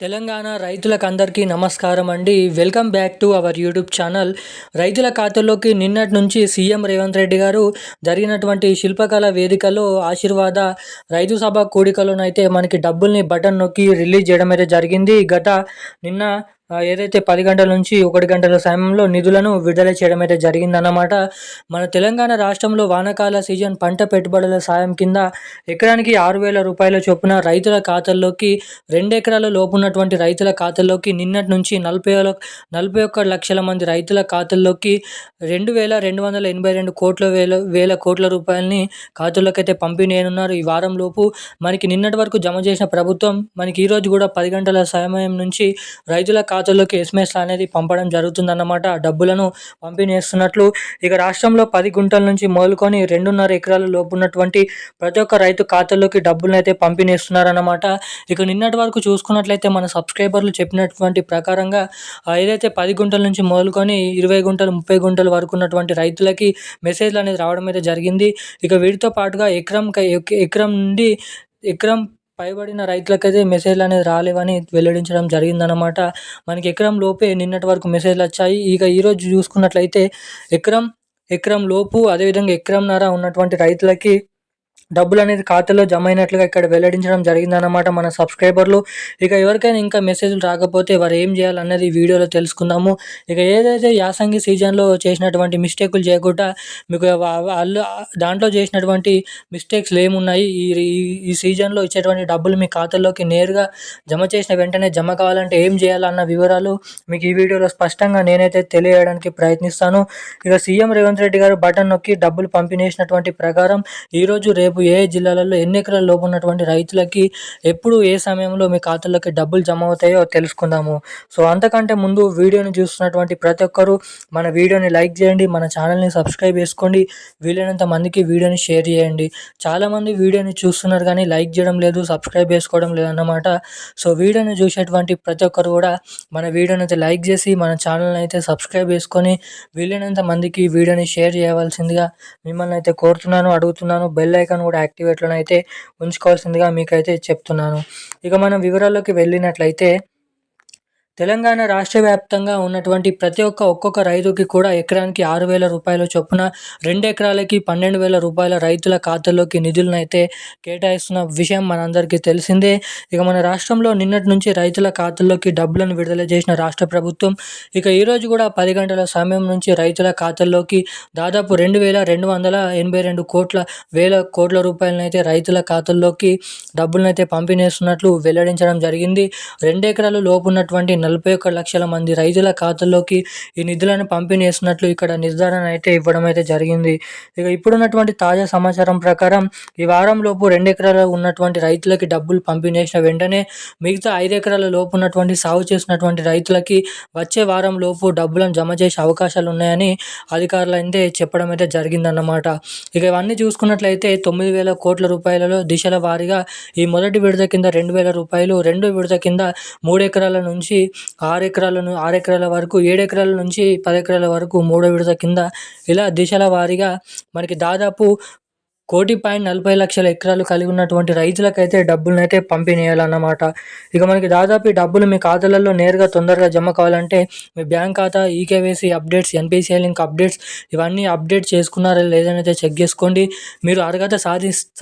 తెలంగాణ రైతులకు అందరికీ నమస్కారం అండి. Welcome back to our YouTube channel. రైతుల ఖాతాల్లోకి నిన్నటి నుంచి సీఎం రేవంత్ రెడ్డి గారు జరిగినటువంటి శిల్పకళ వేదికలో ఆశీర్వాద రైతు సభ కూడికలోనైతే మనకి డబ్బుల్ని బటన్ నొక్కి రిలీజ్ చేయడం అయితే జరిగింది. నిన్న ఏదైతే 10 గంటల నుంచి 1 గంటల సమయంలో నిధులను విడుదల చేయడం అయితే జరిగిందన్నమాట. మన తెలంగాణ రాష్ట్రంలో వానాకాల సీజన్ పంట పెట్టుబడుల సాయం కింద ఎకరానికి 6,000 రూపాయల చొప్పున రైతుల ఖాతాల్లోకి 2 ఎకరాల లోపు ఉన్నటువంటి రైతుల ఖాతాల్లోకి నిన్నటి నుంచి 41 లక్షల మంది రైతుల ఖాతాల్లోకి 2,282 వేల కోట్ల రూపాయలని ఖాతాల్లోకి అయితే పంపిణీ చేయనున్నారు. ఈ వారం లోపు మనకి నిన్నటి వరకు జమ చేసిన ప్రభుత్వం మనకి ఈరోజు కూడా 10 గంటల సమయం నుంచి రైతుల ఖాతాల్లోకి ఎస్ఎంఎస్లు అనేది పంపడం జరుగుతుందన్నమాట. డబ్బులను పంపిణీ చేస్తున్నట్లు ఇక రాష్ట్రంలో 10 గుంటల నుంచి మొదలుకొని 2.5 ఎకరాల లోపు ఉన్నటువంటి ప్రతి ఒక్క రైతు ఖాతాల్లోకి డబ్బులను అయితే పంపిణీ చేస్తున్నారన్నమాట. ఇక నిన్నటి వరకు చూసుకున్నట్లయితే మన సబ్స్క్రైబర్లు చెప్పినటువంటి ప్రకారంగా ఏదైతే 10 గుంటల నుంచి మొదలుకొని 20 గుంటలు 30 గుంటల వరకు ఉన్నటువంటి రైతులకి మెసేజ్లు అనేది రావడం అయితే జరిగింది. ఇక వీటితో పాటుగా ఎకరం పైబడిన రైతులకైతే మెసేజ్లు అనేది రాలేవని వెల్లడించడం జరిగిందనమాట. మనకి ఎకరం లోపే నిన్నటి వరకు మెసేజ్లు వచ్చాయి. ఇక ఈరోజు చూసుకున్నట్లయితే ఎకరం లోపు అదేవిధంగా ఎకరంన్నర ఉన్నటువంటి రైతులకి డబ్బులు అనేది ఖాతాలో జమ అయినట్లుగా ఇక్కడ వెల్లడించడం జరిగిందన్నమాట మన సబ్స్క్రైబర్లు. ఇక ఎవరికైనా ఇంకా మెసేజ్లు రాకపోతే వారు ఏం చేయాలన్నది వీడియోలో తెలుసుకుందాము. ఇక ఏదైతే యాసంగి సీజన్లో చేసినటువంటి మిస్టేకులు చేయకుండా మీకు వాళ్ళు దాంట్లో చేసినటువంటి మిస్టేక్స్లు ఏమున్నాయి, ఈ సీజన్లో ఇచ్చేటువంటి డబ్బులు మీ ఖాతాలోకి నేరుగా జమ చేసిన వెంటనే జమ కావాలంటే ఏం చేయాలన్న వివరాలు మీకు ఈ వీడియోలో స్పష్టంగా నేనైతే తెలియజేయడానికి ప్రయత్నిస్తాను. ఇక సీఎం రేవంత్ రెడ్డి గారు బటన్ నొక్కి డబ్బులు పంపిణీ చేసినటువంటి ప్రకారం ఈరోజు రేపు ఏ జిల్లాలలో ఎన్ని ఎకరాల లోపు ఉన్నటువంటి రైతులకి ఎప్పుడు ఏ సమయంలో మీ ఖాతాలోకి డబ్బులు జమ అవుతాయో తెలుసుకుందాము. సో అంతకంటే ముందు వీడియోని చూస్తున్నటువంటి ప్రతి ఒక్కరూ మన వీడియోని లైక్ చేయండి, మన ఛానల్ని సబ్స్క్రైబ్ చేసుకోండి, వీలైనంత మందికి వీడియోని షేర్ చేయండి. చాలామంది వీడియోని చూస్తున్నారు కానీ లైక్ చేయడం లేదు, సబ్స్క్రైబ్ చేసుకోవడం లేదన్నమాట. సో వీడియోని చూసేటువంటి ప్రతి ఒక్కరు కూడా మన వీడియోని అయితే లైక్ చేసి మన ఛానల్ని అయితే సబ్స్క్రైబ్ చేసుకొని వీలైనంత మందికి వీడియోని షేర్ చేయవలసిందిగా మిమ్మల్ని అయితే కోరుతున్నాను, అడుగుతున్నాను. బెల్ ఐకాన్ కూడా యాక్టివేట్లోనే అయితే ఉంచుకోవాల్సిందిగా మీకైతే చెప్తున్నాను. ఇక మనం వివరాల్లోకి వెళ్ళినట్లయితే తెలంగాణ రాష్ట్ర వ్యాప్తంగా ఉన్నటువంటి ఒక్కొక్క రైతుకి కూడా ఎకరానికి 6,000 రూపాయల చొప్పున 2 ఎకరాలకి 12,000 రూపాయల రైతుల ఖాతాల్లోకి నిధులను అయితే కేటాయిస్తున్న విషయం మనందరికీ తెలిసిందే. ఇక మన రాష్ట్రంలో నిన్నటి నుంచి రైతుల ఖాతాల్లోకి డబ్బులను విడుదల చేసిన రాష్ట్ర ప్రభుత్వం ఇక ఈరోజు కూడా 10 గంటల సమయం నుంచి రైతుల ఖాతాల్లోకి దాదాపు 2,282 వేల కోట్ల రూపాయలను అయితే రైతుల ఖాతాల్లోకి డబ్బులను అయితే పంపిణీ చేస్తున్నట్లు వెల్లడించడం జరిగింది. 2 ఎకరాల లోపు ఉన్నటువంటి 41 లక్షల మంది రైతుల ఖాతాల్లోకి ఈ నిధులను పంపిణీ చేస్తున్నట్లు ఇక్కడ నిర్ధారణ అయితే ఇవ్వడం అయితే జరిగింది. ఇక ఇప్పుడున్నటువంటి తాజా సమాచారం ప్రకారం ఈ వారం లోపు 2 ఎకరాల ఉన్నటువంటి రైతులకి డబ్బులు పంపిణీ చేసిన వెంటనే మిగతా 5 ఎకరాల లోపు ఉన్నటువంటి సాగు చేసినటువంటి రైతులకి వచ్చే వారం లోపు డబ్బులను జమ చేసే అవకాశాలు ఉన్నాయని అధికారులు అయితే చెప్పడం అయితే జరిగిందన్నమాట. ఇక ఇవన్నీ చూసుకున్నట్లయితే 9,000 కోట్ల రూపాయలలో దిశల వారీగా ఈ మొదటి విడత కింద 2,000 రూపాయలు, రెండో విడత కింద 3 ఎకరాల నుంచి 6 ఎకరాల వరకు, 7 ఎకరాల నుంచి 10 ఎకరాల వరకు మూడో విడత కింద ఇలా దిశల వారీగా మనకి దాదాపు 1,40,00,000 ఎకరాలు కలిగి ఉన్నటువంటి రైతులకైతే డబ్బులను అయితే పంపిణీ చేయాలన్నమాట. ఇక మనకి దాదాపు ఈ డబ్బులు మీ ఖాతాలలో నేరుగా తొందరగా జమ కావాలంటే మీ బ్యాంక్ ఖాతా, eKYC updates, NPCI link updates ఇవన్నీ అప్డేట్ చేసుకున్నారా లేదని అయితే చెక్ చేసుకోండి. మీరు అర్హత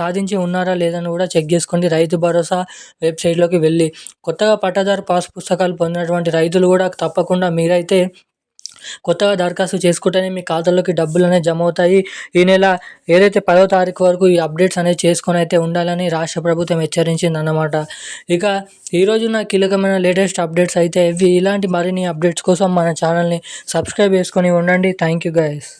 సాధించి ఉన్నారా లేదని కూడా చెక్ చేసుకోండి. రైతు భరోసా వెబ్సైట్లోకి వెళ్ళి కొత్తగా పట్టాదారు పాస్ పుస్తకాలు పొందినటువంటి రైతులు కూడా తప్పకుండా మీరైతే కొత్తగా దరఖాస్తు చేసుకుంటేనే మీ ఖాతాలోకి డబ్బులు అనేవి జమ అవుతాయి. ఈ నెల ఏదైతే 10వ తారీఖు వరకు ఈ అప్డేట్స్ అనేవి చేసుకొని అయితే ఉండాలని రాష్ట్ర ప్రభుత్వం హెచ్చరించింది అన్నమాట. ఇక ఈరోజు నా కీలకమైన లేటెస్ట్ అప్డేట్స్ అయితే ఇవి. ఇలాంటి మరిన్ని అప్డేట్స్ కోసం మన ఛానల్ని సబ్స్క్రైబ్ చేసుకొని ఉండండి. Thank you guys.